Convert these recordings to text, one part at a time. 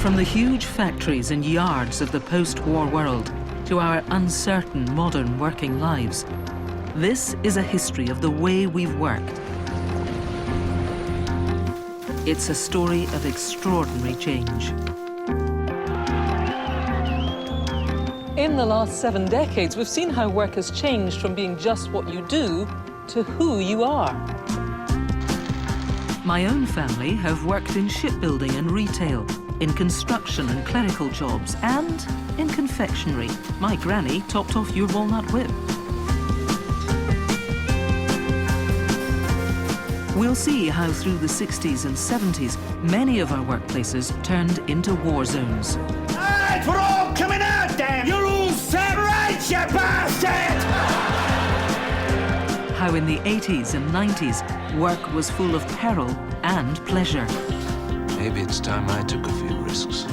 From the huge factories and yards of the post-war world to our uncertain modern working lives, this is a history of the way we've worked. It's a story of extraordinary change. In the last 7 decades, we've seen how work has changed from being just what you do to who you are. My own family have worked in shipbuilding and retail, in construction and clerical jobs, and in confectionery. My granny topped off your walnut whip. We'll see how through the 60s and 70s, many of our workplaces turned into war zones. Right, we're all coming out, damn! You're all set right, you bastard! How in the 80s and 90s, work was full of peril and pleasure. Maybe it's time I took a few risks.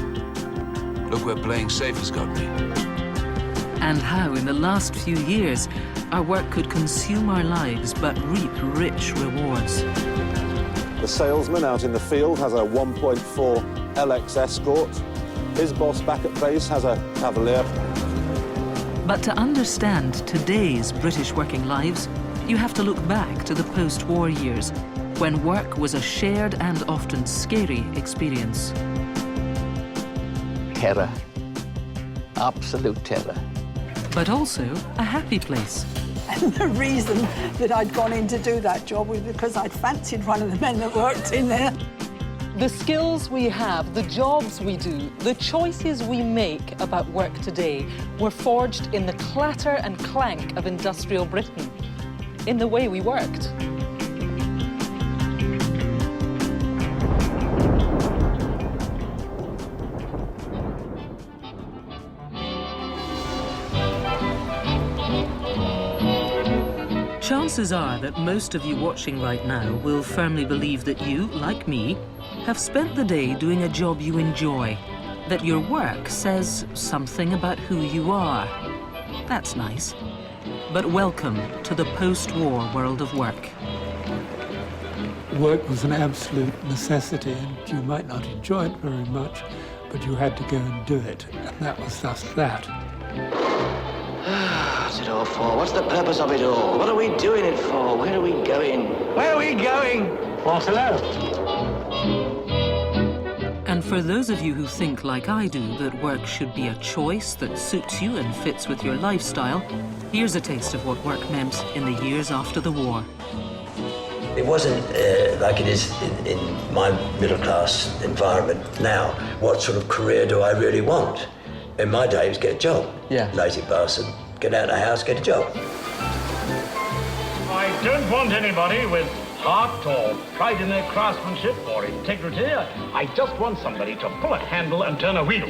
Look where playing safe has got me. And how in the last few years, our work could consume our lives but reap rich rewards. The salesman out in the field has a 1.4 LX Escort. His boss back at base has a Cavalier. But to understand today's British working lives, you have to look back to the post-war years, when work was a shared and often scary experience. Terror. Absolute terror. But also a happy place. And the reason that I'd gone in to do that job was because I'd fancied one of the men that worked in there. The skills we have, the jobs we do, the choices we make about work today were forged in the clatter and clank of industrial Britain, in the way we worked. Chances are that most of you watching right now will firmly believe that you, like me, have spent the day doing a job you enjoy, that your work says something about who you are. That's nice. But welcome to the post-war world of work. Work was an absolute necessity, and you might not enjoy it very much, but you had to go and do it, and that was just that. What's it all for? What's the purpose of it all? What are we doing it for? Where are we going? Where are we going? Barcelona. And for those of you who think, like I do, that work should be a choice that suits you and fits with your lifestyle, here's a taste of what work meant in the years after the war. It wasn't like it is in my middle-class environment now. What sort of career do I really want? In my day, it was get a job. Yeah. Lazy bastard. Get out of the house, get a job. I don't want anybody with heart or pride in their craftsmanship or integrity. I just want somebody to pull a handle and turn a wheel.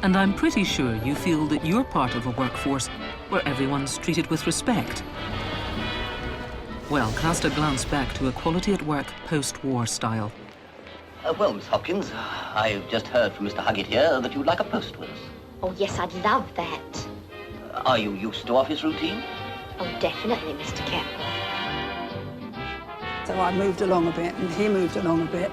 And I'm pretty sure you feel that you're part of a workforce where everyone's treated with respect. Well, cast a glance back to equality at work post-war style. Well, Miss Hopkins, I've just heard from Mr. Huggett here that you'd like a post with us. Oh, yes, I'd love that. Are you used to office routine? Oh, definitely, Mr. Kemp. So I moved along a bit, and he moved along a bit,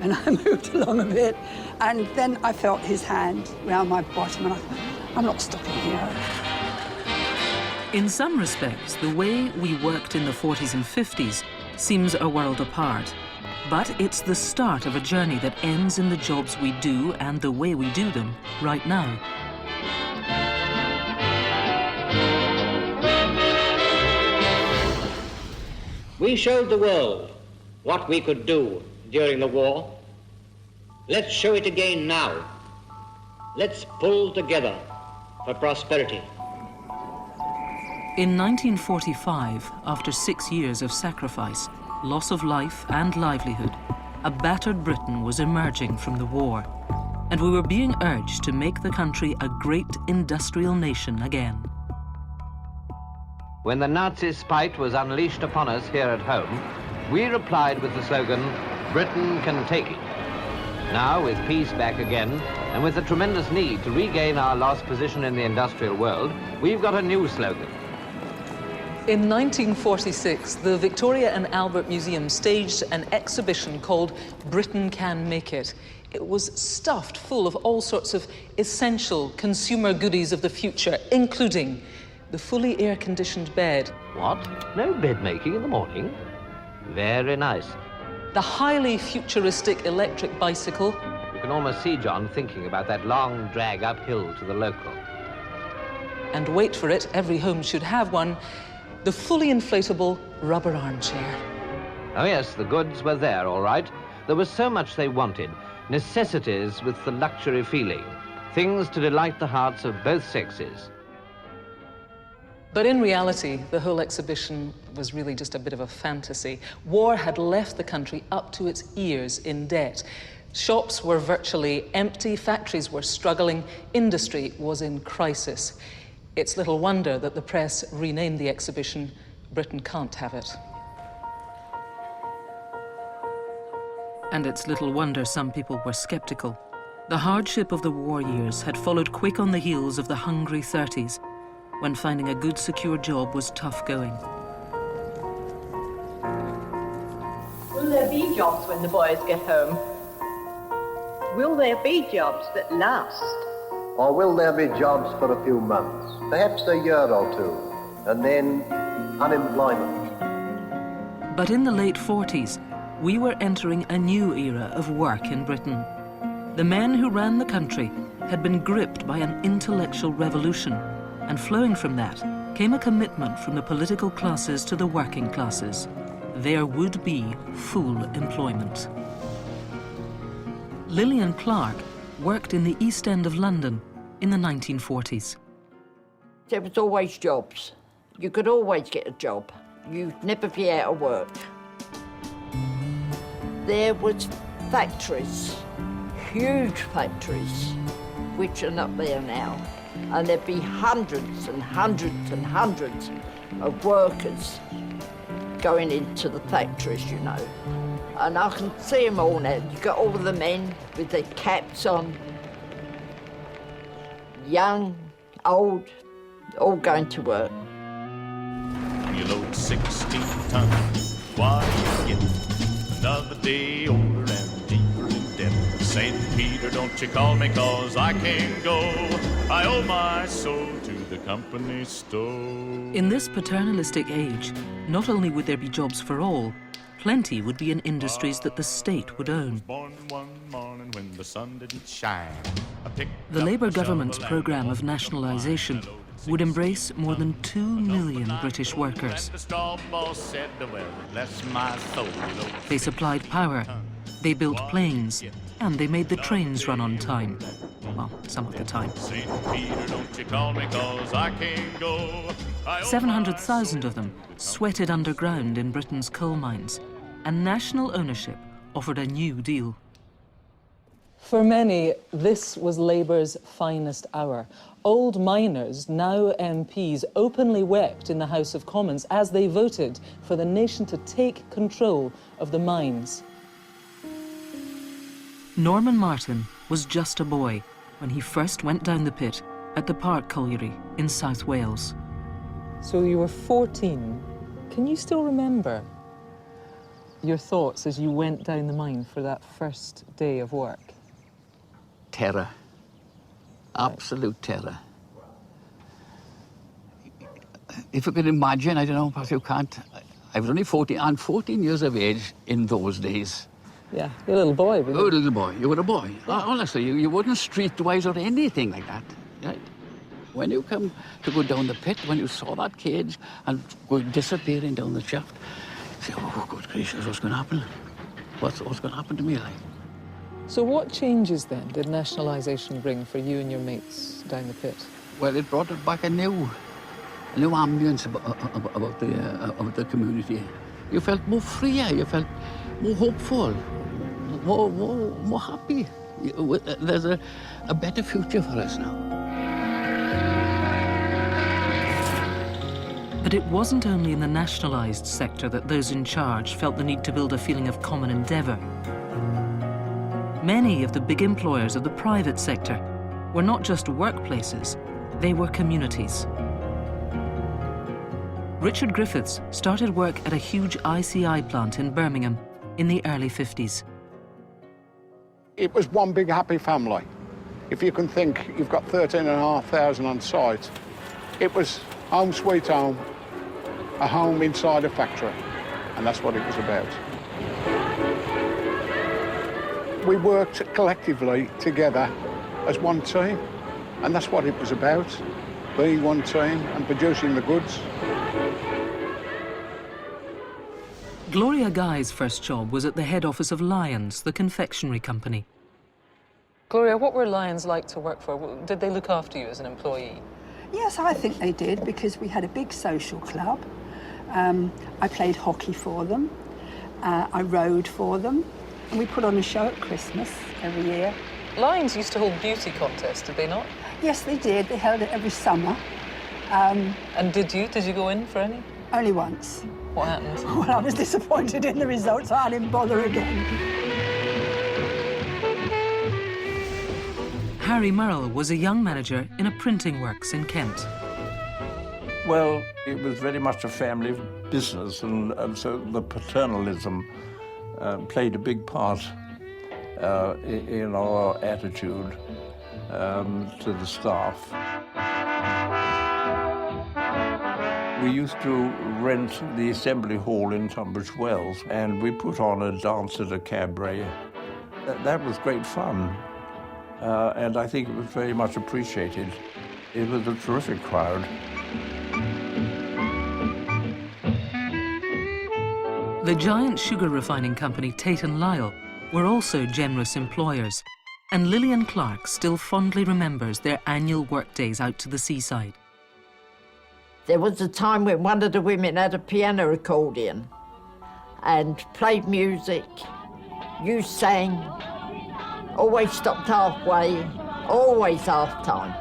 and I moved along a bit, and then I felt his hand round my bottom, and I thought, I'm not stopping here. In some respects, the way we worked in the 40s and 50s seems a world apart. But it's the start of a journey that ends in the jobs we do and the way we do them right now. We showed the world what we could do during the war. Let's show it again now. Let's pull together for prosperity. In 1945, after 6 years of sacrifice, loss of life and livelihood, a battered Britain was emerging from the war, and we were being urged to make the country a great industrial nation again. When the Nazi spite was unleashed upon us here at home, we replied with the slogan, "Britain can take it." Now, with peace back again, and with the tremendous need to regain our lost position in the industrial world, we've got a new slogan. In 1946, the Victoria and Albert Museum staged an exhibition called Britain Can Make It. It was stuffed full of all sorts of essential consumer goodies of the future, including the fully air-conditioned bed. What? No bed making in the morning? Very nice. The highly futuristic electric bicycle. You can almost see John thinking about that long drag uphill to the local. And wait for it, every home should have one, the fully inflatable rubber armchair. Oh yes, the goods were there, all right. There was so much they wanted. Necessities with the luxury feeling. Things to delight the hearts of both sexes. But in reality, the whole exhibition was really just a bit of a fantasy. War had left the country up to its ears in debt. Shops were virtually empty, factories were struggling, industry was in crisis. It's little wonder that the press renamed the exhibition Britain Can't Have It. And it's little wonder some people were sceptical. The hardship of the war years had followed quick on the heels of the hungry 30s, when finding a good, secure job was tough going. Will there be jobs when the boys get home? Will there be jobs that last? Or will there be jobs for a few months, perhaps a year or two, and then unemployment? But in the late 40s, we were entering a new era of work in Britain. The men who ran the country had been gripped by an intellectual revolution, and flowing from that came a commitment from the political classes to the working classes. There would be full employment. Lillian Clark worked in the East End of London in the 1940s. There was always jobs. You could always get a job. You'd never be out of work. There was factories, huge factories, which are not there now. And there'd be hundreds and hundreds and hundreds of workers going into the factories, you know. And I can see them all now. You've got all the men with their caps on, young, old, all going to work. You load 16 tons, why you get another day older and deeper in debt. St. Peter, don't you call me, 'cause I can't go. I owe my soul to the company store. In this paternalistic age, not only would there be jobs for all, plenty would be in industries that the state would own. The Labour government's programme of nationalisation would embrace more than 2 million British workers. They supplied power, they built planes, and they made the trains run on time. Well, some of the time. 700,000 of them sweated underground in Britain's coal mines, and national ownership offered a new deal. For many, this was Labour's finest hour. Old miners, now MPs, openly wept in the House of Commons as they voted for the nation to take control of the mines. Norman Martin was just a boy when he first went down the pit at the Park Colliery in South Wales. So you were 14. Can you still remember your thoughts as you went down the mine for that first day of work? Terror. Absolute terror. If you can imagine, I don't know, perhaps you can't. I was only 14, and 14 years of age in those days. Yeah, you're a little boy. Oh, a little boy. You were a boy. Honestly, you wasn't streetwise or anything like that. Right? When you come to go down the pit, when you saw that cage and go disappearing down the shaft, you say, oh, good gracious, what's going to happen? What's going to happen to me, like? So what changes then did nationalisation bring for you and your mates down the pit? Well, it brought it back a new ambience about the community. You felt more freer, you felt more hopeful, more happy. There's a better future for us now. But it wasn't only in the nationalised sector that those in charge felt the need to build a feeling of common endeavour. Many of the big employers of the private sector were not just workplaces, they were communities. Richard Griffiths started work at a huge ICI plant in Birmingham in the early 50s. it was one big happy family. If you can think, you've got 13,500 on site. It was home sweet home, a home inside a factory, and that's what it was about. We worked collectively together as one team, and that's what it was about, being one team and producing the goods. Gloria Guy's first job was at the head office of Lyons, the confectionery company. Gloria, what were Lyons like to work for? Did they look after you as an employee? Yes, I think they did, because we had a big social club. I played hockey for them. I rode for them. And we put on a show at Christmas every year. Lyons used to hold beauty contests, did they not? Yes, they did. They held it every summer. And did you? Did you go in for any? Only once. What happened? Well, I was disappointed in the results, so I didn't bother again. Harry Murrell was a young manager in a printing works in Kent. Well, it was very much a family business, and so the paternalism played a big part in our attitude to the staff. We used to rent the assembly hall in Tunbridge Wells, and we put on a dance at a cabaret. That was great fun, and I think it was very much appreciated. It was a terrific crowd. The giant sugar refining company Tate & Lyle were also generous employers, and Lillian Clark still fondly remembers their annual workdays out to the seaside. There was a time when one of the women had a piano accordion and played music. You sang, always stopped halfway, always half time.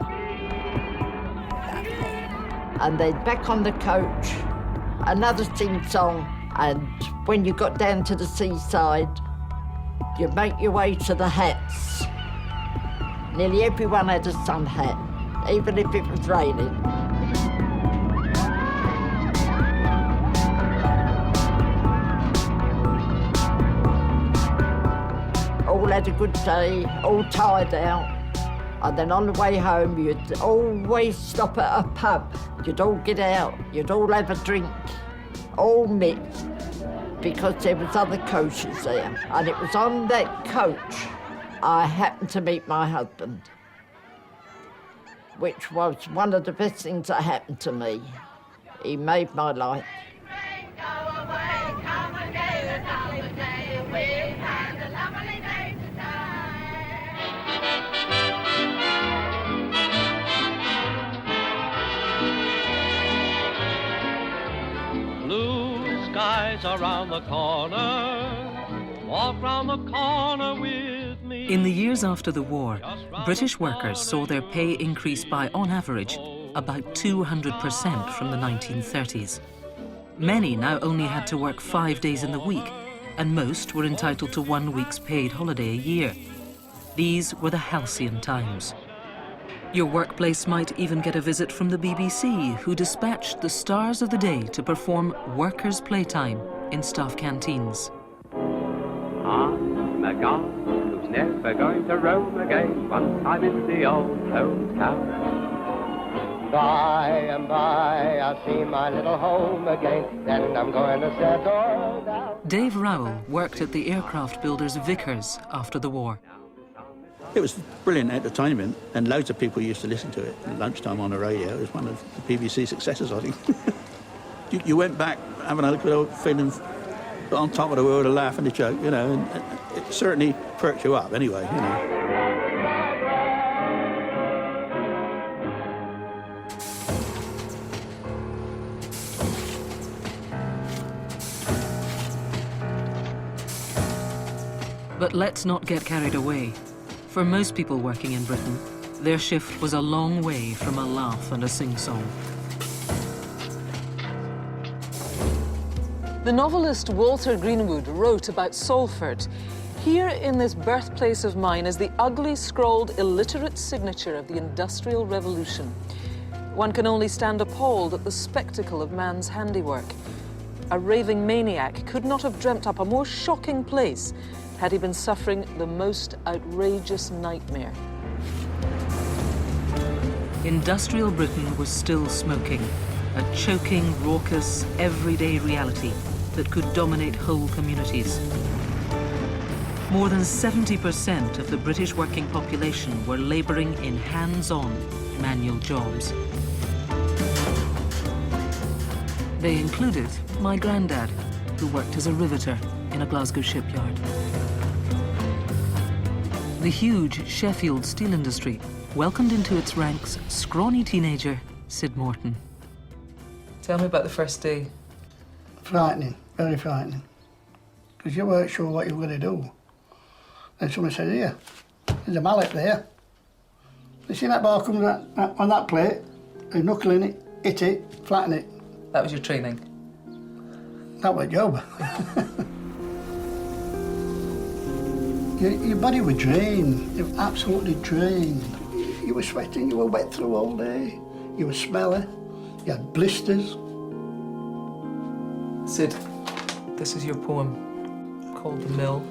And then back on the coach, another sing song, and when you got down to the seaside, you make your way to the hats. Nearly everyone had a sun hat, even if it was raining. All had a good day, all tired out. And then on the way home, you'd always stop at a pub. You'd all get out, you'd all have a drink, all mixed, because there was other coaches there. And it was on that coach I happened to meet my husband, which was one of the best things that happened to me. He made my life. Blue skies around the corner, walk round the corner with me. In the years after the war, British workers saw their pay increase by, on average, about 200% from the 1930s. Many now only had to work 5 days in the week, and most were entitled to 1 week's paid holiday a year. These were the halcyon times. Your workplace might even get a visit from the BBC, who dispatched the stars of the day to perform workers' playtime in staff canteens. I'm a guy who's never going to roam again once I'm in the old hometown. By and by, I'll see my little home again, then I'm going to settle down. Dave Rowell worked at the aircraft builders Vickers after the war. It was brilliant entertainment, and loads of people used to listen to it at lunchtime on the radio. It was one of the BBC successes, I think. you went back having a good old feeling on top of the world, a laugh and a joke, you know, and it certainly perked you up anyway, you know. But let's not get carried away. For most people working in Britain, their shift was a long way from a laugh and a sing-song. The novelist Walter Greenwood wrote about Salford. Here in this birthplace of mine is the ugly, scrawled, illiterate signature of the Industrial Revolution. One can only stand appalled at the spectacle of man's handiwork. a raving maniac, could not have dreamt up a more shocking place had he been suffering the most outrageous nightmare. Industrial Britain was still smoking, a choking, raucous, everyday reality that could dominate whole communities. More than 70% of the British working population were labouring in hands-on manual jobs. They included my granddad, who worked as a riveter in a Glasgow shipyard. The huge Sheffield steel industry welcomed into its ranks scrawny teenager Sid Morton. Tell me about the first day. Frightening, very frightening. Because you weren't sure what you were going to do. And someone said, here, there's a mallet there. You see that ball comes on that plate, a knuckle in it, hit it, flatten it. That was your training? That was job. Your body was drained, you were absolutely drained. You were sweating, you were wet through all day, you were smelly, you had blisters. Sid, this is your poem called The Mill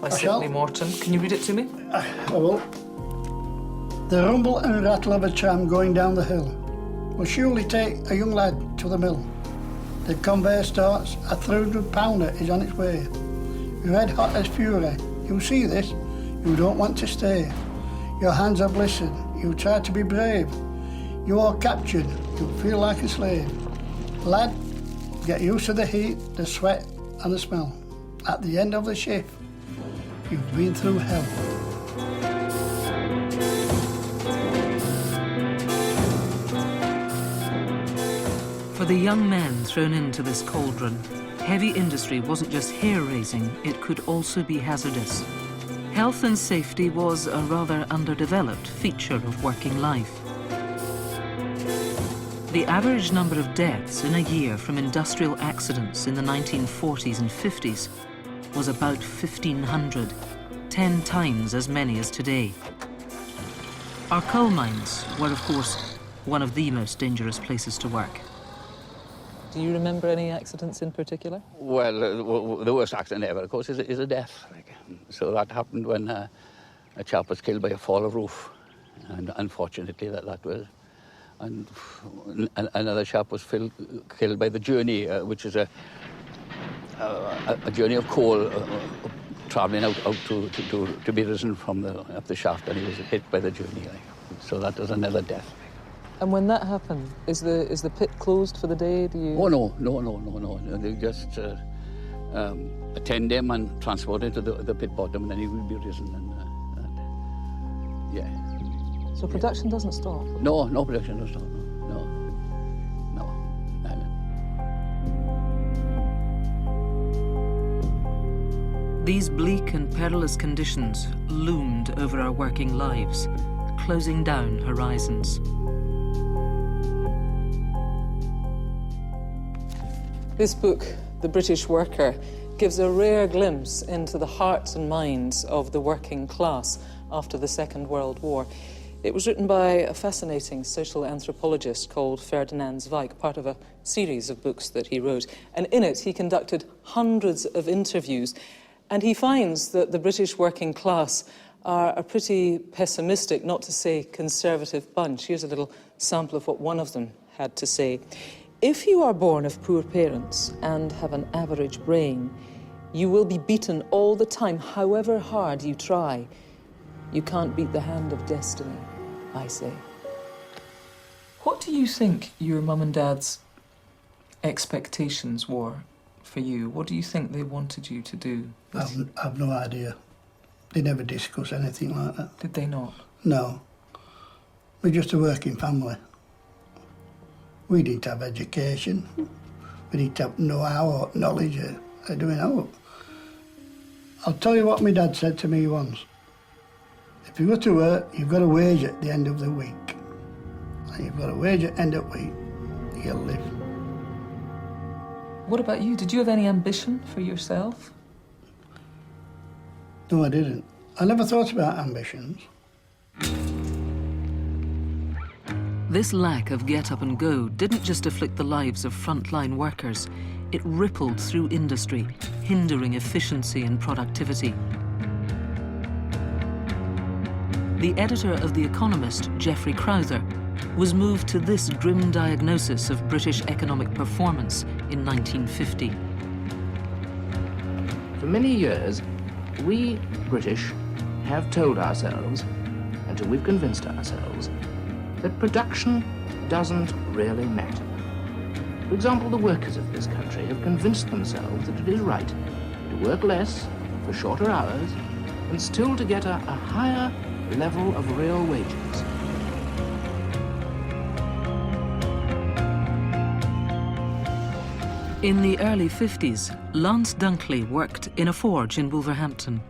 by Sidney Morton. Can you read it to me? I will. The rumble and rattle of a tram going down the hill will surely take a young lad to the mill. The conveyor starts, a 300-pounder is on its way. Red hot as fury, you see this, you don't want to stay. Your hands are blistered, you try to be brave. You are captured, you feel like a slave. Lad, get used to the heat, the sweat and the smell. At the end of the shift, you've been through hell. For the young men thrown into this cauldron, heavy industry wasn't just hair-raising, it could also be hazardous. Health and safety was a rather underdeveloped feature of working life. The average number of deaths in a year from industrial accidents in the 1940s and 50s was about 1,500, 10 times as many as today. Our coal mines were, of course, one of the most dangerous places to work. Do you remember any accidents in particular? Well, the worst accident ever, of course, is a death. So that happened when a chap was killed by a fall of roof. And unfortunately, that was... And another chap was killed by the journey, which is a journey of coal travelling out to be risen from up the shaft, and he was hit by the journey. So that was another death. And when that happened, is the pit closed for the day? Do you? Oh no. They just attend him and transport him to the pit bottom, and then he will be risen. And yeah. So production doesn't stop? No, production doesn't stop. No. These bleak and perilous conditions loomed over our working lives, closing down horizons. This book, The British Worker, gives a rare glimpse into the hearts and minds of the working class after the Second World War. It was written by a fascinating social anthropologist called Ferdinand Zweig, part of a series of books that he wrote. And in it, he conducted hundreds of interviews. And he finds that the British working class are a pretty pessimistic, not to say conservative bunch. Here's a little sample of what one of them had to say. If you are born of poor parents and have an average brain, you will be beaten all the time, however hard you try. You can't beat the hand of destiny, I say. What do you think your mum and dad's expectations were for you? What do you think they wanted you to do? I've no idea. They never discuss anything like that. Did they not? No. We're just a working family. We didn't have education. We didn't have know-how or knowledge of doing it. I'll tell you what my dad said to me once. If you go to work, you've got a wage at the end of the week. And you've got a wage at the end of the week, you'll live. What about you? Did you have any ambition for yourself? No, I didn't. I never thought about ambitions. This lack of get up and go didn't just afflict the lives of frontline workers, it rippled through industry, hindering efficiency and productivity. The editor of The Economist, Geoffrey Crowther, was moved to this grim diagnosis of British economic performance in 1950. For many years, we British have told ourselves, until we've convinced ourselves, that production doesn't really matter. For example, the workers of this country have convinced themselves that it is right to work less for shorter hours and still to get a higher level of real wages. In the early 50s, Lance Dunkley worked in a forge in Wolverhampton.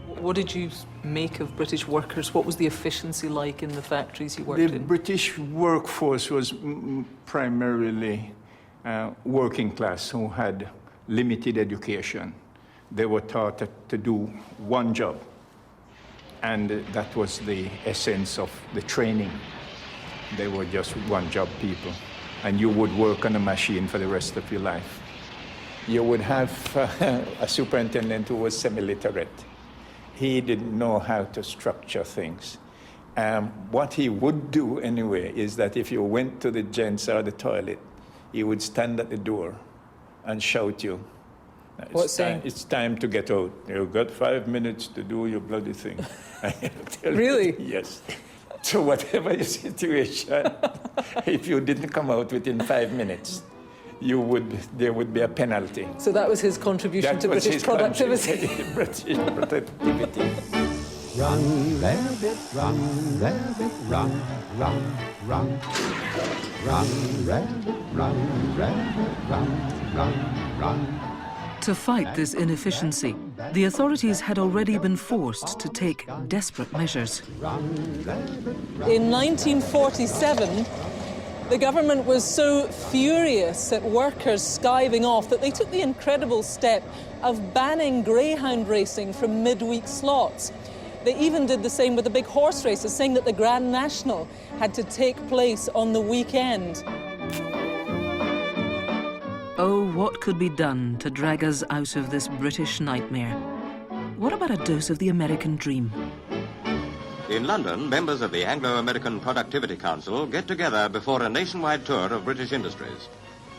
What did you make of British workers? What was the efficiency like in the factories you worked The in? British workforce was primarily working class who had limited education. They were taught to do one job, and that was the essence of the training. They were just one-job people, and you would work on a machine for the rest of your life. You would have a superintendent who was semi-literate. He didn't know how to structure things. What he would do anyway is that if you went to the gents or the toilet, he would stand at the door and shout you, it's time to get out. You've got 5 minutes to do your bloody thing. Really? Yes. So whatever your situation, if you didn't come out within 5 minutes, there would be a penalty. So that was his contribution to British productivity. British productivity. Run, rabbit, run, rabbit, run, run, run. Run, rabbit, run, rabbit, run, run, run. To fight this inefficiency, the authorities had already been forced to take desperate measures. In 1947, the government was so furious at workers skiving off that they took the incredible step of banning greyhound racing from midweek slots. They even did the same with the big horse races, saying that the Grand National had to take place on the weekend. Oh, what could be done to drag us out of this British nightmare? What about a dose of the American dream? In London, members of the Anglo-American Productivity Council get together before a nationwide tour of British industries,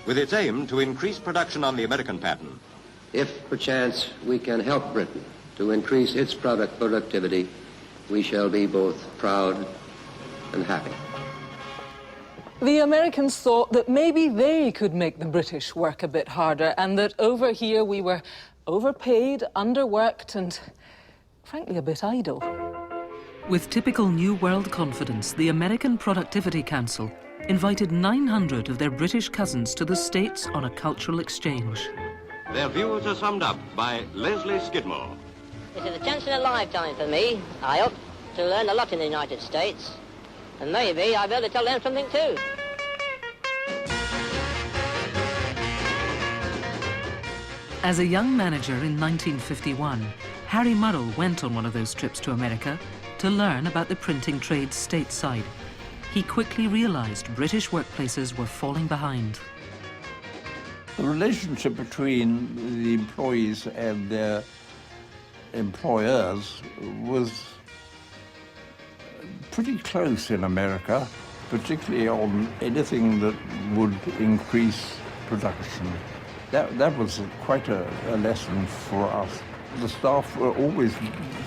with its aim to increase production on the American pattern. If, perchance, we can help Britain to increase its productivity, we shall be both proud and happy. The Americans thought that maybe they could make the British work a bit harder, and that over here we were overpaid, underworked, and frankly a bit idle. With typical New World confidence, the American Productivity Council invited 900 of their British cousins to the States on a cultural exchange. Their views are summed up by Leslie Skidmore. This is a chance in a lifetime for me. I hope to learn a lot in the United States. And maybe I'll be able to tell them something too. As a young manager in 1951, Harry Murrell went on one of those trips to America to learn about the printing trade stateside. He quickly realized British workplaces were falling behind. The relationship between the employees and their employers was pretty close in America, particularly on anything that would increase production. That was quite a lesson for us. The staff were always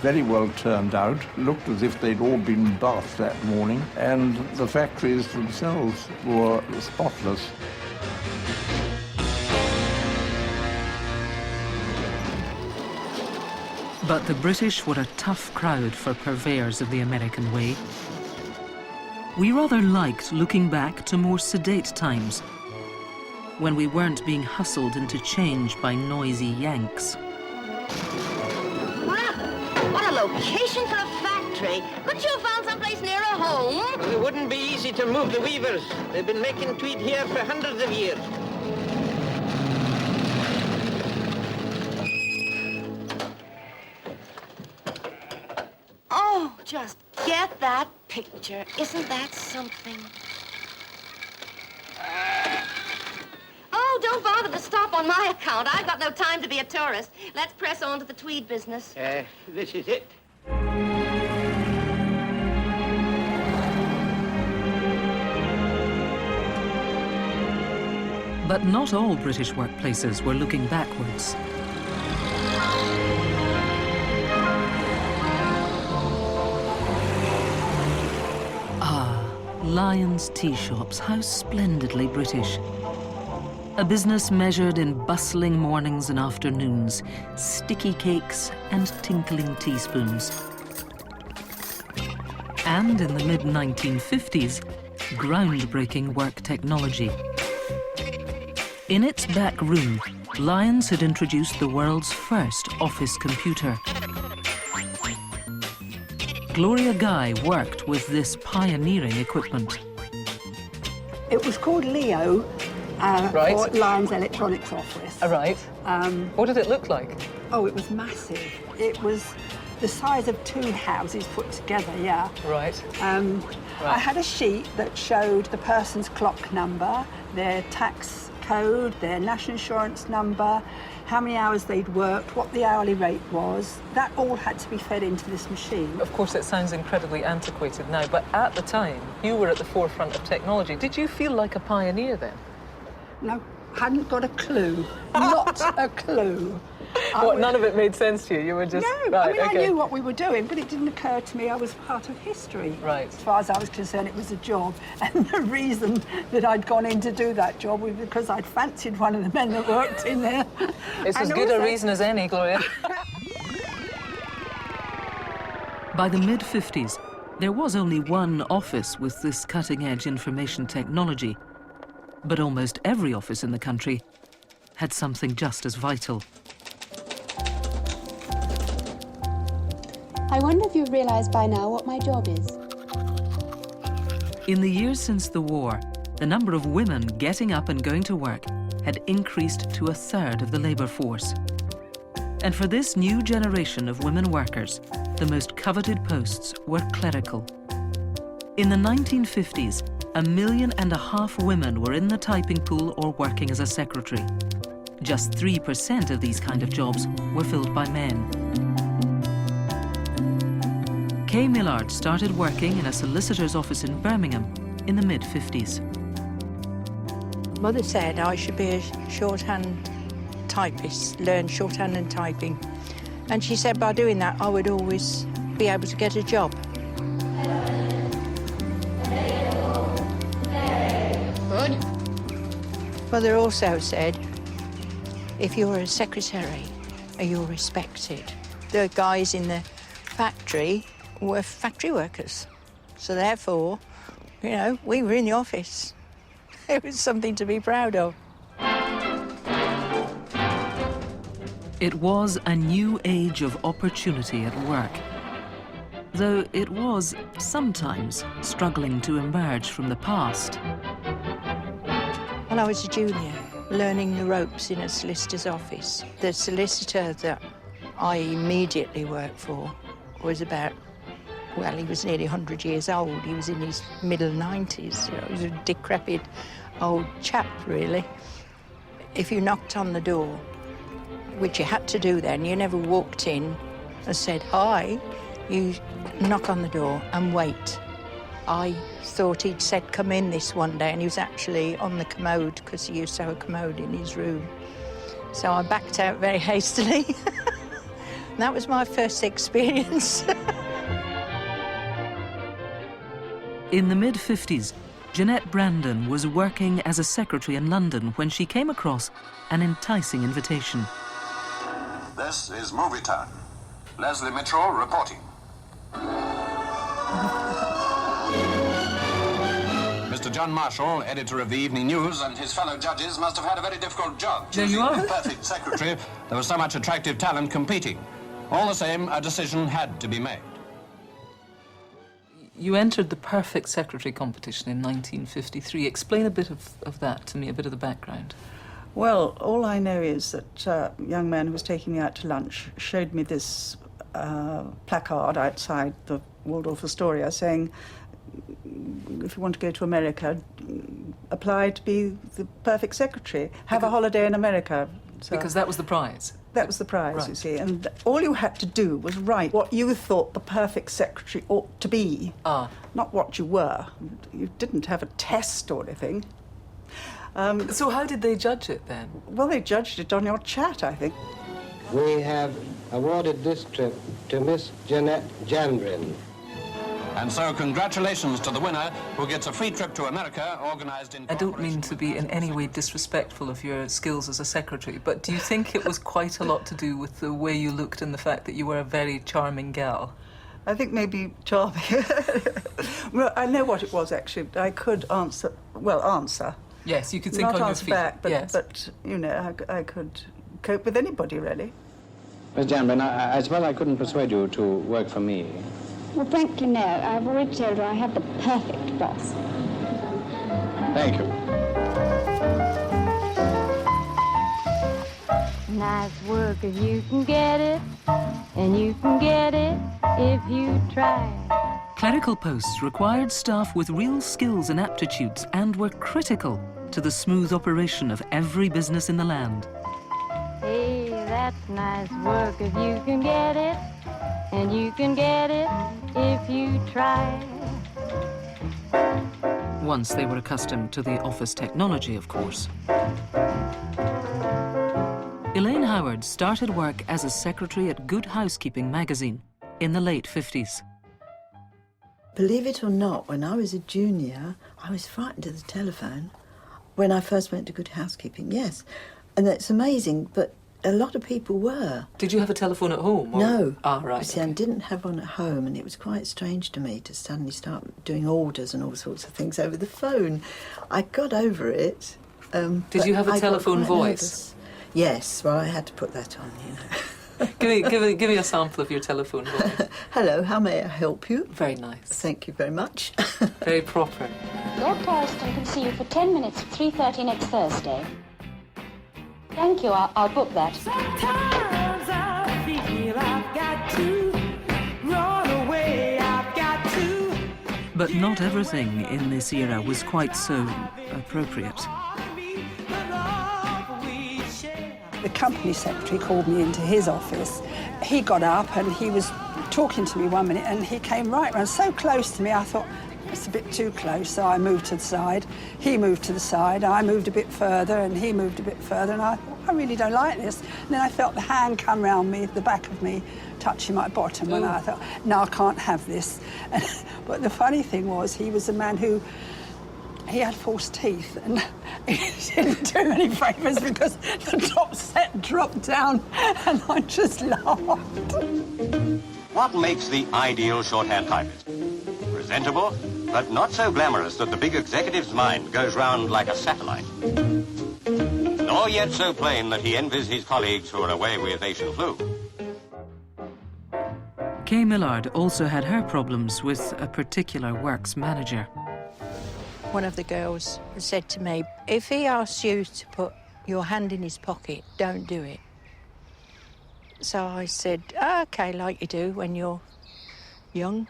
very well turned out, looked as if they'd all been bathed that morning, and the factories themselves were spotless. But the British were a tough crowd for purveyors of the American way. We rather liked looking back to more sedate times, when we weren't being hustled into change by noisy Yanks. Brother, what a location for a factory. Couldn't you have found someplace nearer home? Well, it wouldn't be easy to move the weavers. They've been making tweed here for hundreds of years. Oh, just get that picture. Isn't that something? Oh, don't don't bother to stop on my account. I've got no time to be a tourist. Let's press on to the tweed business. This is it. But not all British workplaces were looking backwards. Lyons tea shops, how splendidly British. A business measured in bustling mornings and afternoons, sticky cakes and tinkling teaspoons. And in the mid-1950s, groundbreaking work technology. In its back room, Lyons had introduced the world's first office computer. Gloria Guy worked with this pioneering equipment. It was called Leo for Lyons Electronics Office. Right. What did it look like? Oh, it was massive. It was the size of 2 houses put together, yeah. Right. I had a sheet that showed the person's clock number, their tax code, their national insurance number, how many hours they'd worked, what the hourly rate was. That all had to be fed into this machine. Of course, it sounds incredibly antiquated now, but at the time, you were at the forefront of technology. Did you feel like a pioneer then? No, hadn't got a clue. Not a clue. None of it made sense to you? You were just... No, right, I knew what we were doing, but it didn't occur to me I was part of history. Right. As far as I was concerned, it was a job. And the reason that I'd gone in to do that job was because I'd fancied one of the men that worked in there. It's as good a reason as any, Gloria. By the mid-50s, there was only one office with this cutting-edge information technology. But almost every office in the country had something just as vital. I wonder if you've realised by now what my job is. In the years since the war, the number of women getting up and going to work had increased to 1/3 of the labour force. And for this new generation of women workers, the most coveted posts were clerical. In the 1950s, 1.5 million women were in the typing pool or working as a secretary. Just 3% of these kind of jobs were filled by men. Kay Millard started working in a solicitor's office in Birmingham in the mid-50s. Mother said I should be a shorthand typist, learn shorthand and typing. And she said by doing that, I would always be able to get a job. Good. Mother also said, if you're a secretary, you're respected. The guys in the factory were factory workers. So therefore, you know, we were in the office. It was something to be proud of. It was a new age of opportunity at work, though it was sometimes struggling to emerge from the past. When I was a junior, learning the ropes in a solicitor's office, the solicitor that I immediately worked for was about, well, he was nearly 100 years old. He was in his middle 90s. You know, he was a decrepit old chap, really. If you knocked on the door, which you had to do then, you never walked in and said hi. You knock on the door and wait. I thought he'd said come in this one day, and he was actually on the commode because he used to have a commode in his room. So I backed out very hastily. That was my first experience. In the mid-50s, Jeanette Brandon was working as a secretary in London when she came across an enticing invitation. This is Movie Time. Leslie Mitchell reporting. Mr. John Marshall, editor of the Evening News, and his fellow judges must have had a very difficult job choosing the perfect secretary. There was so much attractive talent competing. All the same, a decision had to be made. You entered the perfect secretary competition in 1953. Explain a bit of that to me, a bit of the background. Well, all I know is that a young man who was taking me out to lunch showed me this placard outside the Waldorf Astoria saying, if you want to go to America, apply to be the perfect secretary, have a holiday in America. So Because that was the prize? that was the prize, Right. you see. And all you had to do was write what you thought the perfect secretary ought to be, not what you were. You didn't have a test or anything. So how did they judge it then? Well, they judged it on your chat, I think. We have awarded this trip to Miss Jeanette Jandrin. And so congratulations to the winner, who gets a free trip to America organised in... I don't mean to be in any way disrespectful of your skills as a secretary, but do you think it was quite a lot to do with the way you looked and the fact that you were a very charming gal? I think maybe charming. Well, I know what it was, actually. I could answer. Yes, you could think Not on your answer feet. back, but, yes. but you know, I could cope with anybody, really. Miss Jambrin, I suppose I couldn't persuade you to work for me. Well, frankly, no. I've already told her I have the perfect boss. Thank you. Nice work if you can get it, and you can get it if you try. Clerical posts required staff with real skills and aptitudes and were critical to the smooth operation of every business in the land. Hey, that's nice work if you can get it, and you can get it if you try. Once they were accustomed to the office technology, of course. Elaine Howard started work as a secretary at Good Housekeeping magazine in the late 50s. Believe it or not, when I was a junior, I was frightened of the telephone. When I first went to Good Housekeeping, yes. And it's amazing, but a lot of people were. Did you have a telephone at home? Or? No. Ah, right. You see, I didn't have one at home, and it was quite strange to me to suddenly start doing orders and all sorts of things over the phone. I got over it. Did you have a telephone voice? Nervous. Yes, well, I had to put that on, you know. give me a sample of your telephone voice. Hello, how may I help you? Very nice. Thank you very much. Very proper. Lord Carriston can see you for 10 minutes at 3:30 next Thursday. Thank you, I'll book that. Sometimes I feel I've got to run away, I've got to. But not everything in this era was quite so appropriate. The company secretary called me into his office. He got up and he was talking to me one minute and he came right round so close to me, I thought, it's a bit too close, so I moved to the side. He moved to the side, I moved a bit further and he moved a bit further, and I thought, I really don't like this. And then I felt the hand come round me, the back of me, touching my bottom, and I thought, no, I can't have this. But the funny thing was, he was a man who, he had false teeth, and he didn't do any favours because the top set dropped down, and I just laughed. What makes the ideal shorthand typist? Presentable, but not so glamorous that the big executive's mind goes round like a satellite. Nor yet so plain that he envies his colleagues who are away with Asian flu. Kay Millard also had her problems with a particular works manager. One of the girls said to me, if he asks you to put your hand in his pocket, don't do it. So I said, OK, like you do when you're young.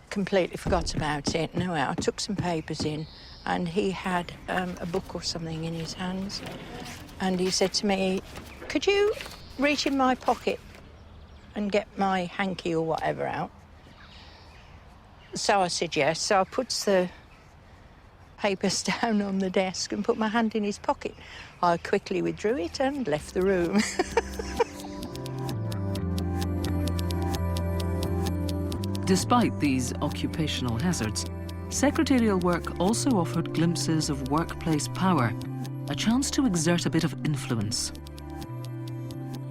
Completely forgot about it. No, I took some papers in and he had a book or something in his hands. And he said to me, could you reach in my pocket and get my hanky or whatever out? So I said yes. So I put the papers down on the desk and put my hand in his pocket. I quickly withdrew it and left the room. Despite these occupational hazards, secretarial work also offered glimpses of workplace power, a chance to exert a bit of influence.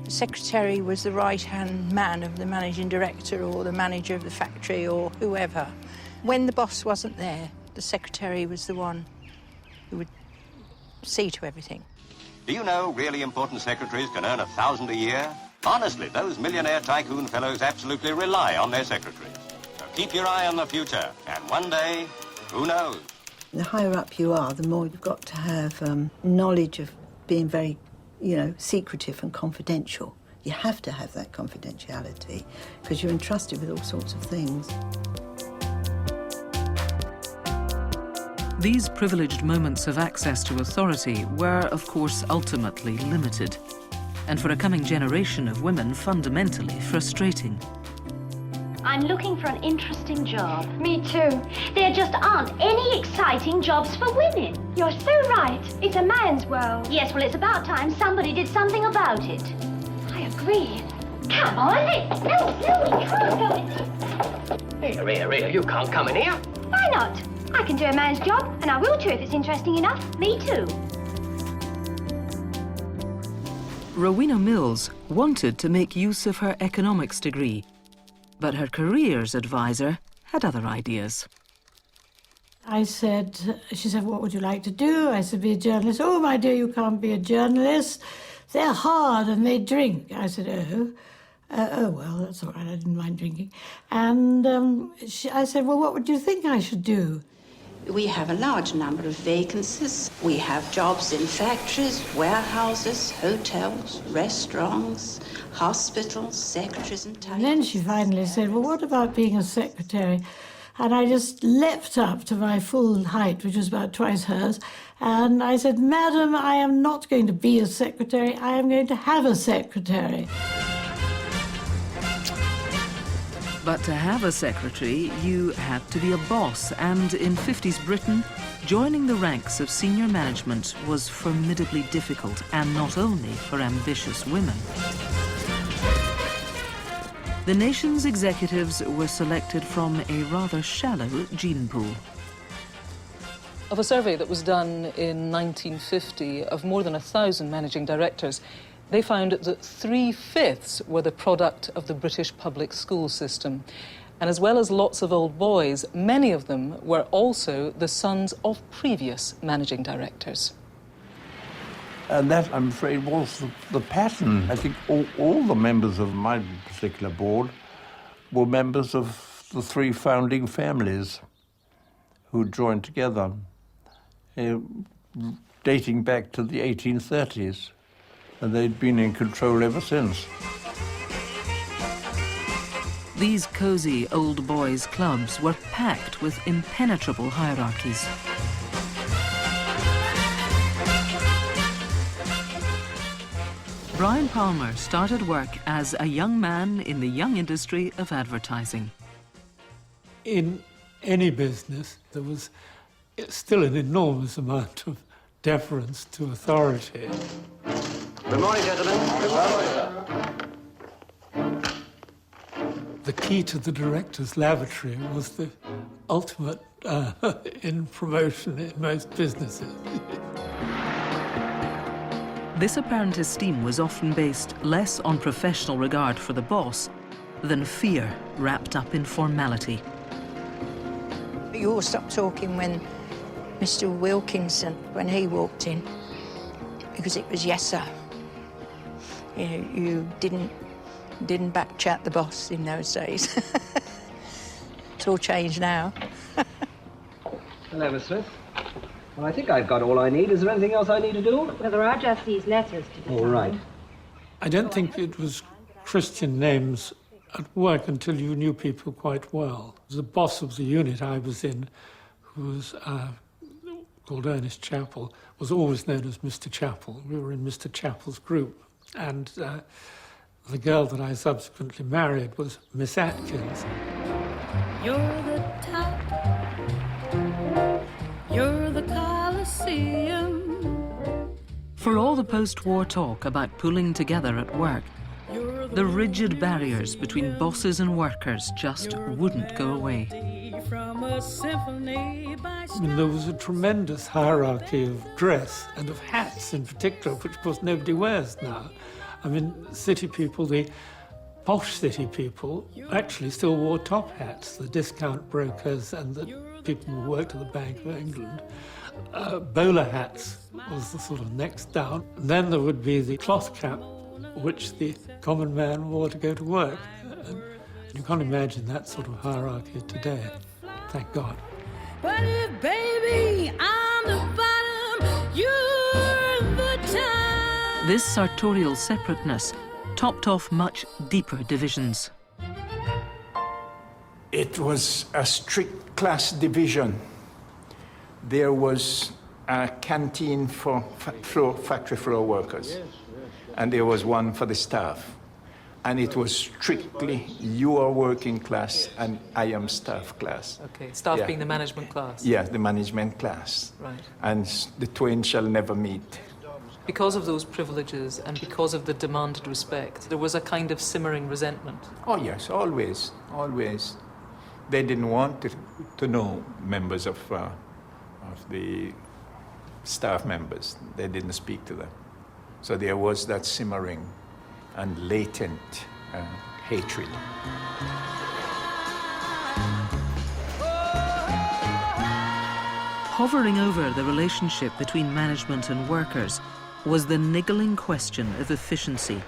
The secretary was the right-hand man of the managing director or the manager of the factory or whoever. When the boss wasn't there, the secretary was the one who would see to everything. Do you know really important secretaries can earn $1,000 a year? Honestly, those millionaire tycoon fellows absolutely rely on their secretaries. So keep your eye on the future, and one day, who knows? The higher up you are, the more you've got to have knowledge of being very, secretive and confidential. You have to have that confidentiality because you're entrusted with all sorts of things. These privileged moments of access to authority were, of course, ultimately limited, and for a coming generation of women, fundamentally frustrating. I'm looking for an interesting job. Me too. There just aren't any exciting jobs for women. You're so right. It's a man's world. Yes, well, it's about time somebody did something about it. I agree. Come on, let's... No, we can't go in. Here, you can't come in here. Why not? I can do a man's job, and I will too if it's interesting enough. Me too. Rowena Mills wanted to make use of her economics degree, but her careers advisor had other ideas. She said, what would you like to do? I said, be a journalist. Oh, my dear, you can't be a journalist. They're hard and they drink. I said, oh, well, that's all right. I didn't mind drinking. And I said, well, what would you think I should do? We have a large number of vacancies. We have jobs in factories, warehouses, hotels, restaurants, hospitals, secretaries and typists. And then she finally said, well, what about being a secretary? And I just leapt up to my full height, which was about twice hers, and I said, Madam, I am not going to be a secretary, I am going to have a secretary. But to have a secretary, you had to be a boss, and in 50s Britain, joining the ranks of senior management was formidably difficult, and not only for ambitious women. The nation's executives were selected from a rather shallow gene pool. Of a survey that was done in 1950 of more than 1,000 managing directors, they found that 3/5 were the product of the British public school system. And as well as lots of old boys, many of them were also the sons of previous managing directors. And that, I'm afraid, was the pattern. I think all the members of my particular board were members of the three founding families who joined together, dating back to the 1830s. And they'd been in control ever since. These cosy old boys' clubs were packed with impenetrable hierarchies. Brian Palmer started work as a young man in the young industry of advertising. In any business, there was still an enormous amount of deference to authority. Good morning, gentlemen. Good morning. The key to the director's lavatory was the ultimate in promotion in most businesses. This apparent esteem was often based less on professional regard for the boss than fear wrapped up in formality. You all stopped talking when Mr. Wilkinson, when he walked in, because it was yes, sir. You know, you didn't back-chat the boss in those days. It's all changed now. Hello, Miss Smith. Well, I think I've got all I need. Is there anything else I need to do? Well, there are just these letters to decide. All right. I don't think it was Christian names at work until you knew people quite well. The boss of the unit I was in, who was called Ernest Chappell, was always known as Mr. Chappell. We were in Mr. Chappell's group. And the girl that I subsequently married was Miss Atkins. You're the top, you're the Colosseum. For all the post-war talk about pulling together at work, the rigid barriers between bosses and workers just wouldn't go away. I mean, there was a tremendous hierarchy of dress and of hats in particular, which of course nobody wears now. I mean, city people, the posh city people, actually still wore top hats. The discount brokers and the people who worked at the Bank of England. Bowler hats was the sort of next down. And then there would be the cloth cap, which the common man wore to go to work. And you can't imagine that sort of hierarchy today, thank God. But if, baby, I'm the bottom, you're the top. This sartorial separateness topped off much deeper divisions. It was a strict class division. there was a canteen for factory floor workers, and there was one for the staff. And it was strictly, you are working class and I am staff class. Okay, staff being the management class? Yes, the management class. Right. And the twain shall never meet. Because of those privileges and because of the demanded respect, there was a kind of simmering resentment. Oh yes, always, always. They didn't want to know members of the staff members. They didn't speak to them. So there was that simmering and latent hatred. Hovering over the relationship between management and workers was the niggling question of efficiency.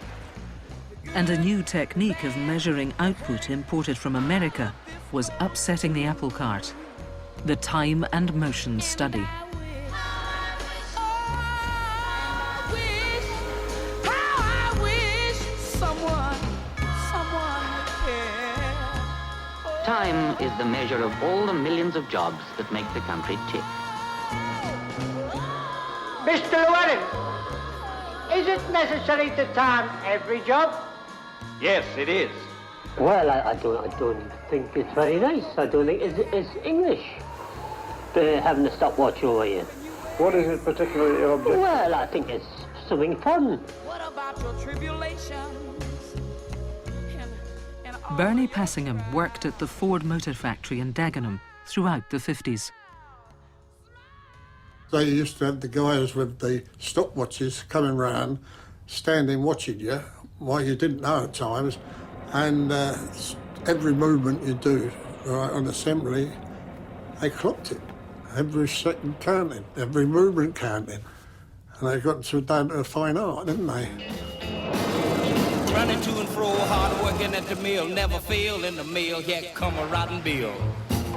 And a new technique of measuring output imported from America was upsetting the apple cart: the time and motion study. Time is the measure of all the millions of jobs that make the country tick. Mr. Llewellyn, is it necessary to time every job? Yes, it is. Well, I don't think it's very nice. I don't think it's English, having a stopwatch over here. What is it particularly your object? Well, I think it's something fun. What about your tribulations? Bernie Passingham worked at the Ford Motor Factory in Dagenham throughout the 50s. They used to have the guys with the stopwatches coming round, standing watching you while you didn't know at times, and every movement you do on assembly, they clocked it. Every second counted, every movement counted. And they got down to a fine art, didn't they? Running to and fro, hard working at the mill, never fail in the mill, yet come a rotten bill.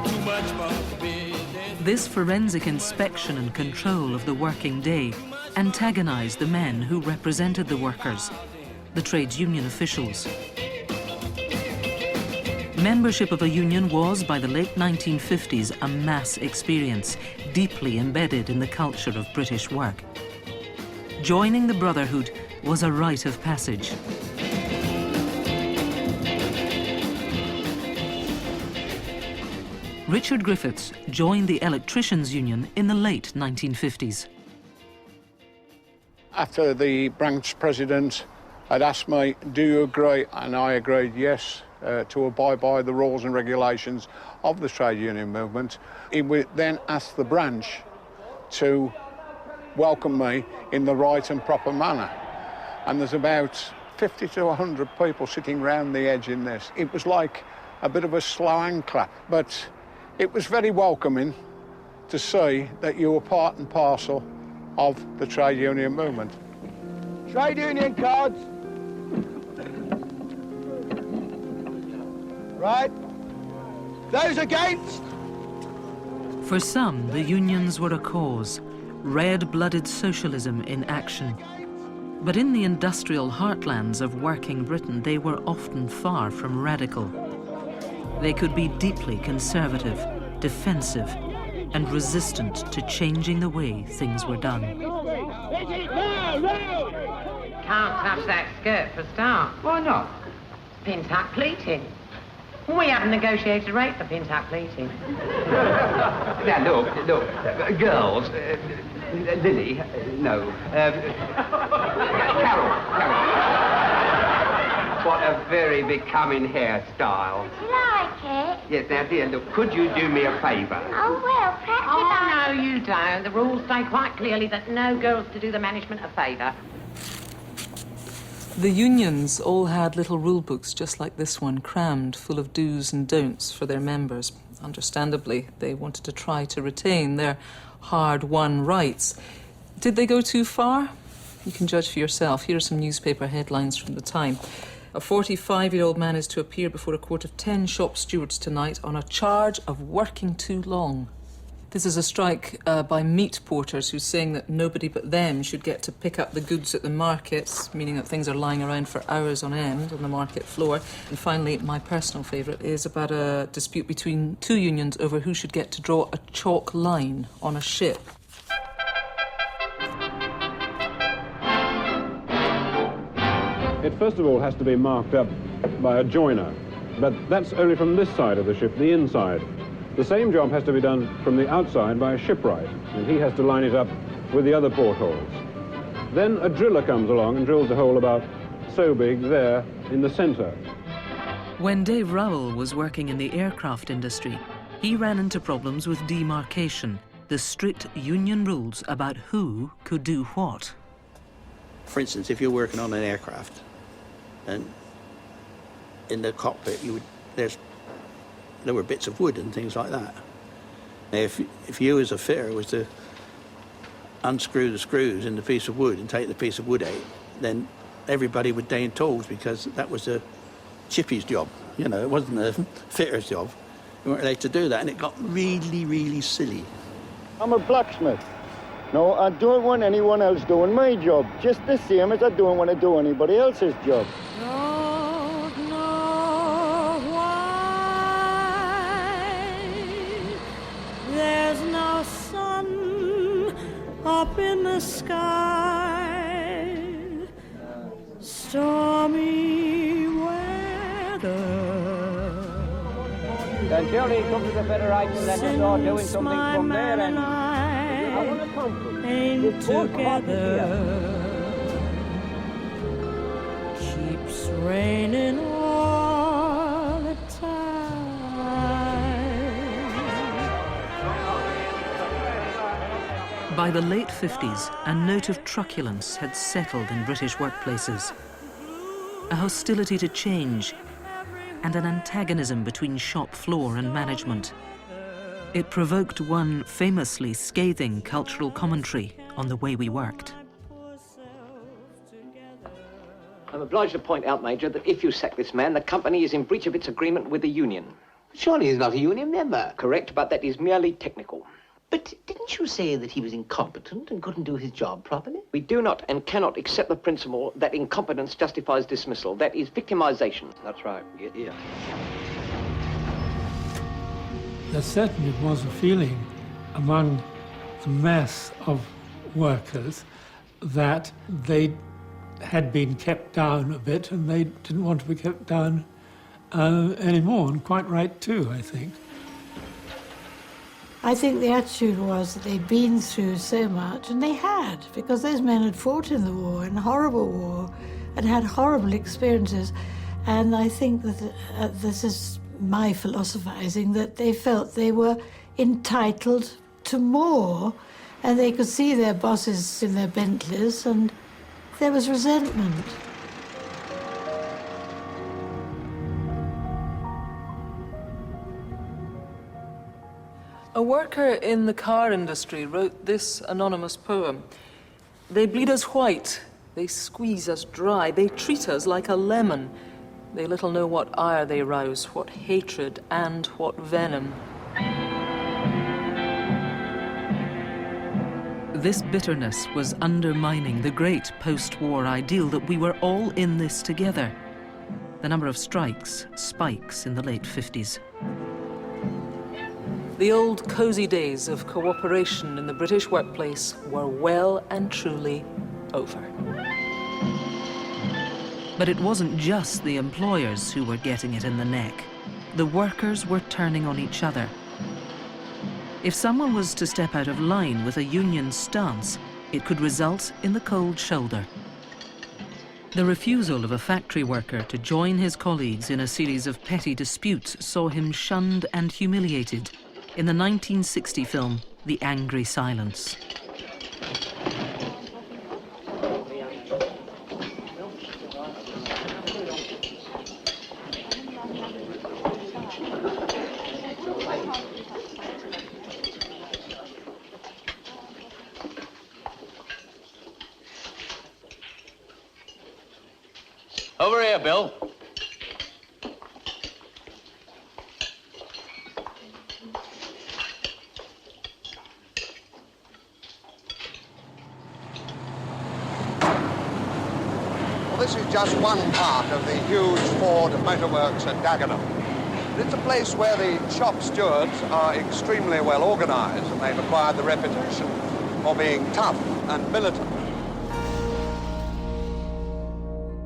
Too much business. This forensic inspection and control of the working day antagonized the men who represented the workers, the trades union officials. Membership of a union was, by the late 1950s, a mass experience, deeply embedded in the culture of British work. Joining the Brotherhood was a rite of passage. Richard Griffiths joined the Electricians' Union in the late 1950s. After the branch president had asked me, do you agree? And I agreed yes, to abide by the rules and regulations of the trade union movement. He would then ask the branch to welcome me in the right and proper manner. And there's about 50 to 100 people sitting round the edge in this. It was like a bit of a slow hand clap, but it was very welcoming to see that you were part and parcel of the trade union movement. Trade union cards. Right. Those against? For some, the unions were a cause, red-blooded socialism in action. But in the industrial heartlands of working Britain, they were often far from radical. They could be deeply conservative, defensive, and resistant to changing the way things were done. Can't touch that skirt for a start. Why not? Pin-tuck pleating. We haven't negotiated a rate for pin-tuck pleating. Now, look, girls, Lily, no, Carol. What a very becoming hairstyle. Do you like it? Yes, now, dear, look, could you do me a favour? Oh, well, perhaps Oh, no, you don't. The rules say quite clearly that no girls to do the management a favour. The unions all had little rule books just like this one, crammed full of do's and don'ts for their members. Understandably, they wanted to try to retain their hard-won rights. Did they go too far? You can judge for yourself. Here are some newspaper headlines from the time. A 45-year-old man is to appear before a court of 10 shop stewards tonight on a charge of working too long. This is a strike by meat porters who's saying that nobody but them should get to pick up the goods at the markets, meaning that things are lying around for hours on end on the market floor. And finally, my personal favourite is about a dispute between two unions over who should get to draw a chalk line on a ship. It first of all has to be marked up by a joiner, but that's only from this side of the ship, the inside. The same job has to be done from the outside by a shipwright, and he has to line it up with the other portholes. Then a driller comes along and drills a hole about so big there in the centre. When Dave Rowell was working in the aircraft industry, he ran into problems with demarcation, the strict union rules about who could do what. For instance, if you're working on an aircraft, and in the cockpit there were bits of wood and things like that. Now, if you as a fitter was to unscrew the screws in the piece of wood and take the piece of wood out, then everybody would day in tools, because that was a chippy's job. You know, it wasn't a fitter's job. You weren't allowed to do that, and it got really, really silly. I'm a blacksmith. No, I don't want anyone else doing my job, just the same as I don't want to do anybody else's job. There's no sun up in the sky, stormy weather. Then surely it comes to the Federation that you start doing something from there, and I want to come ain't together. Keeps raining all the time. By the late 50s, a note of truculence had settled in British workplaces. A hostility to change and an antagonism between shop floor and management. It provoked one famously scathing cultural commentary on the way we worked. I'm obliged to point out, Major, that if you sack this man, the company is in breach of its agreement with the union. Surely he's not a union member. Correct, but that is merely technical. But didn't you say that he was incompetent and couldn't do his job properly? We do not and cannot accept the principle that incompetence justifies dismissal. That is victimization. That's right. Yeah. There certainly was a feeling among the mass of workers that they had been kept down a bit, and they didn't want to be kept down anymore, and quite right too, I think. I think the attitude was that they'd been through so much, and they had, because those men had fought in the war, in a horrible war, and had horrible experiences. And I think that this is my philosophizing, that they felt they were entitled to more, and they could see their bosses in their Bentleys, and there was resentment. A worker in the car industry wrote this anonymous poem. They bleed us white, they squeeze us dry, they treat us like a lemon. They little know what ire they rouse, what hatred and what venom. This bitterness was undermining the great post-war ideal that we were all in this together. The number of strikes spikes in the late 50s. The old cosy days of cooperation in the British workplace were well and truly over. But it wasn't just the employers who were getting it in the neck. The workers were turning on each other. If someone was to step out of line with a union stance, it could result in the cold shoulder. The refusal of a factory worker to join his colleagues in a series of petty disputes saw him shunned and humiliated in the 1960 film, The Angry Silence. Over here, Bill. just one part of the huge Ford motorworks at Dagenham. It's a place where the shop stewards are extremely well organised, and they've acquired the reputation for being tough and militant.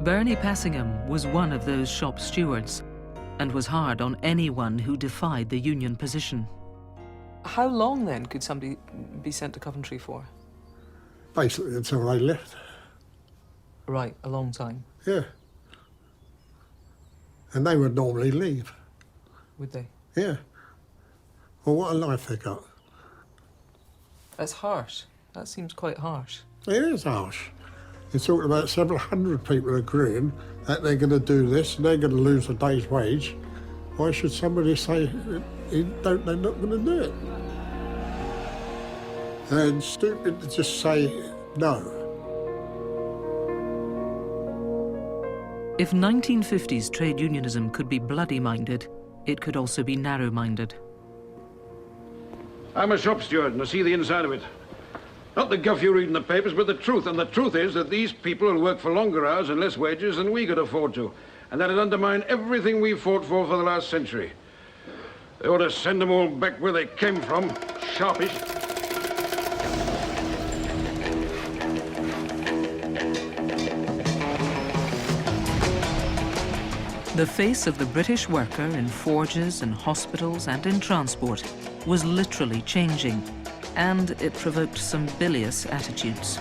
Bernie Passingham was one of those shop stewards and was hard on anyone who defied the union position. How long, then, could somebody be sent to Coventry for? Basically until they left. Right, a long time. Yeah. And they would normally leave. Would they? Yeah. Well, what a life they got. That's harsh. That seems quite harsh. It is harsh. You're talking about several hundred people agreeing that they're going to do this and they're going to lose a day's wage. Why should somebody say they're not going to do it? And stupid to just say no. If 1950s trade unionism could be bloody-minded, it could also be narrow-minded. I'm a shop steward and I see the inside of it. Not the guff you read in the papers, but the truth. And the truth is that these people will work for longer hours and less wages than we could afford to. And that would undermine everything we've fought for the last century. They ought to send them all back where they came from, sharpish. The face of the British worker in forges and hospitals and in transport was literally changing, and it provoked some bilious attitudes.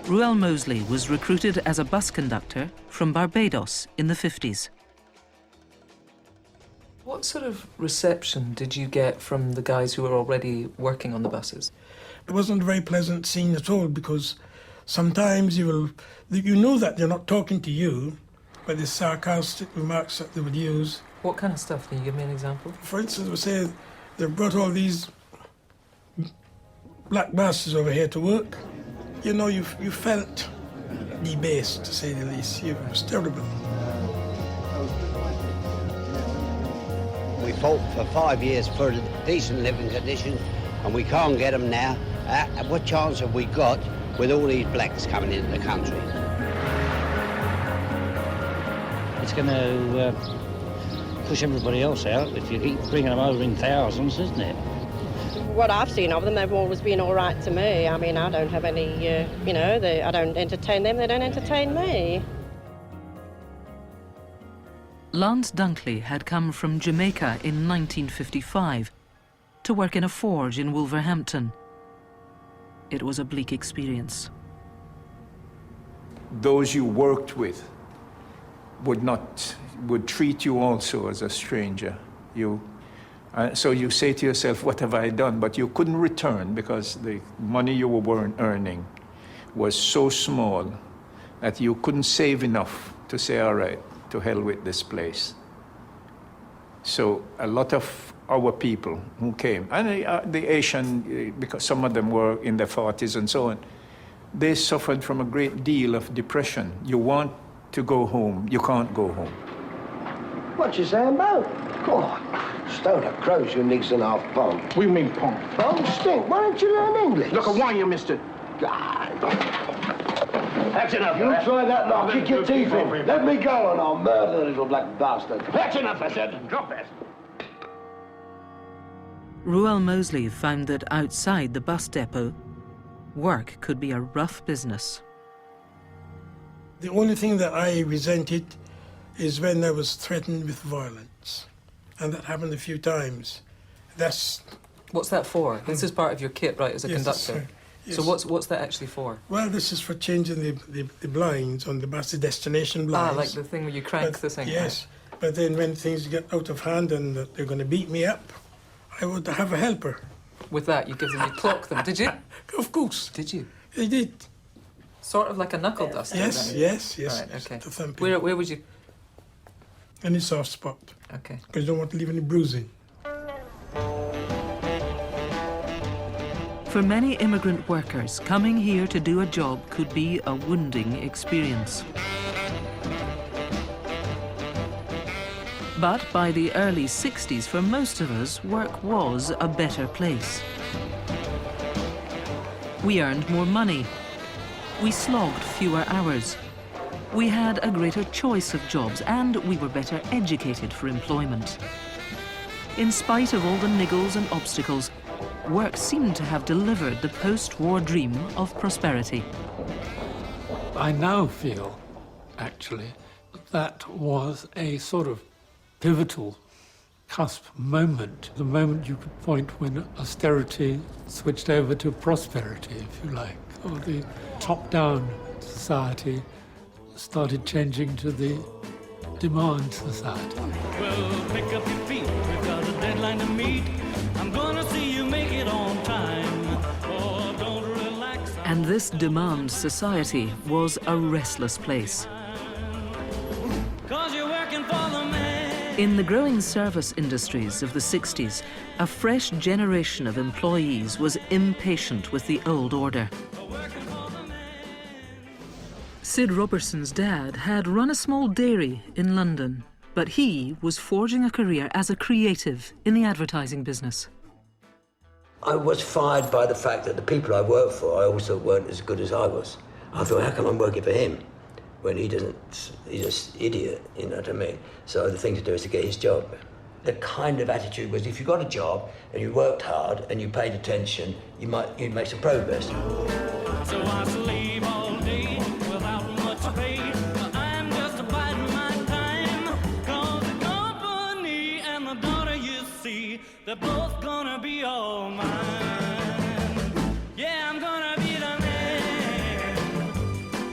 Ruel Moseley was recruited as a bus conductor from Barbados in the 50s. What sort of reception did you get from the guys who were already working on the buses? It wasn't a very pleasant scene at all, because sometimes you know that they're not talking to you, but the sarcastic remarks that they would use. What kind of stuff? Can you give me an example? For instance, we say they brought all these black bastards over here to work. You know, you felt debased, to say the least. It was terrible. We fought for 5 years for decent living conditions, and we can't get them now. What chance have we got with all these blacks coming into the country? It's going to push everybody else out if you keep bringing them over in thousands, isn't it? What I've seen of them, they've always been all right to me. I mean, I don't have any, I don't entertain them, they don't entertain me. Lance Dunkley had come from Jamaica in 1955 to work in a forge in Wolverhampton. It was a bleak experience. Those you worked with would treat you also as a stranger. So you say to yourself, what have I done? But you couldn't return because the money you were earning was so small that you couldn't save enough to say, all right, to hell with this place. So a lot of our people who came, and the Asian, because some of them were in their 40s and so on, they suffered from a great deal of depression. You want to go home, you can't go home. What you saying about? God, stone of crows, you niggas and half punk. What do you mean, punk? Punk stink. Why don't you learn English? Look, why you missed it? God. That's enough. You try that and I'll kick your teeth in. Let me go and I'll murder the little black bastard. That's enough, I said. Drop that. Ruel Moseley found that outside the bus depot, work could be a rough business. The only thing that I resented is when I was threatened with violence. And that happened a few times. What's that for? This is part of your kit, right, as a conductor? Yes. So what's that actually for? Well, this is for changing the blinds on the bus, the destination blinds. Like the thing where you crank the thing. Yes, but then when things get out of hand and they're going to beat me up, I would have a helper. With that, you clock them, did you? Of course. Did you? I did. Sort of like a knuckle duster. Yes. Right, okay. Where would you? Any soft spot. Okay. Because you don't want to leave any bruising. For many immigrant workers, coming here to do a job could be a wounding experience. But by the early 60s, for most of us, work was a better place. We earned more money. We slogged fewer hours. We had a greater choice of jobs, and we were better educated for employment. In spite of all the niggles and obstacles, work seemed to have delivered the post-war dream of prosperity. I now feel, actually, that was a sort of pivotal cusp moment, the moment you could point when austerity switched over to prosperity, if you like, or the top-down society started changing to the demand society. Well, pick up your feet, we've got a deadline to meet. I'm gonna see you make it on time. Oh, don't relax. And this demand society was a restless place. 'Cause you're working for the man. In the growing service industries of the 60s, a fresh generation of employees was impatient with the old order. Sid Robertson's dad had run a small dairy in London, but he was forging a career as a creative in the advertising business. I was fired by the fact that the people I worked for, I also weren't as good as I was. I thought, how come I'm working for him when he doesn't, he's just an idiot, you know what I mean? So the thing to do is to get his job. The kind of attitude was, if you got a job and you worked hard and you paid attention, you'd make some progress. So I sleep all day without much pay. I'm just biding my time. 'Cause the company and the daughter you see, they're both gonna be all mine. Yeah, I'm gonna be the man.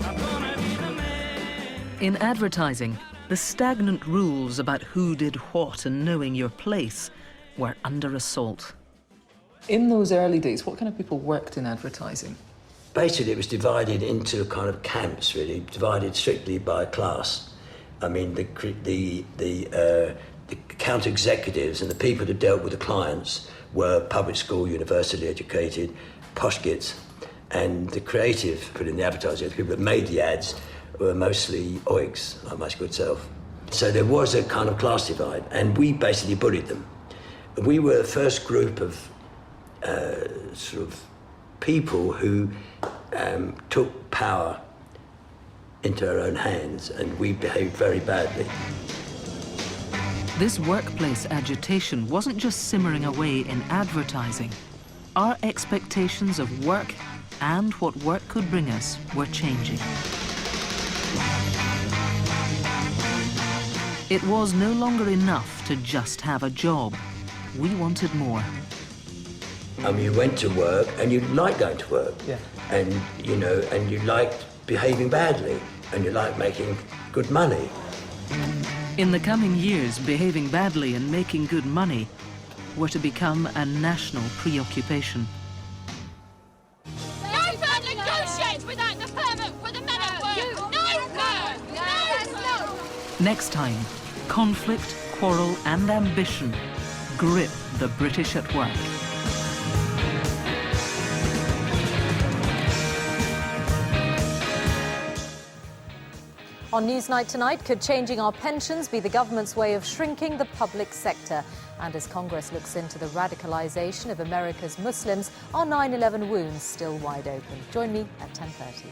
I'm gonna be the man. In advertising, the stagnant rules about who did what and knowing your place were under assault. In those early days, what kind of people worked in advertising? Basically, it was divided into kind of camps, really, divided strictly by class. I mean, the account executives and the people that dealt with the clients were public school, university educated, posh kids. And the creative, put in the advertising, the people that made the ads, were mostly oigs, like my good self. So there was a kind of class divide, and we basically bullied them. We were the first group of sort of people who took power into our own hands, and we behaved very badly. This workplace agitation wasn't just simmering away in advertising. Our expectations of work and what work could bring us were changing. It was no longer enough to just have a job. We wanted more. I mean, you went to work and you liked going to work. Yeah. And, you know, and you liked behaving badly and you liked making good money. In the coming years, behaving badly and making good money were to become a national preoccupation. No firm negotiates without the permit for the men at work. No. Next time, conflict, quarrel and ambition grip the British at work. On Newsnight tonight, could changing our pensions be the government's way of shrinking the public sector? And as Congress looks into the radicalisation of America's Muslims, are 9/11 wounds still wide open? Join me at 10:30.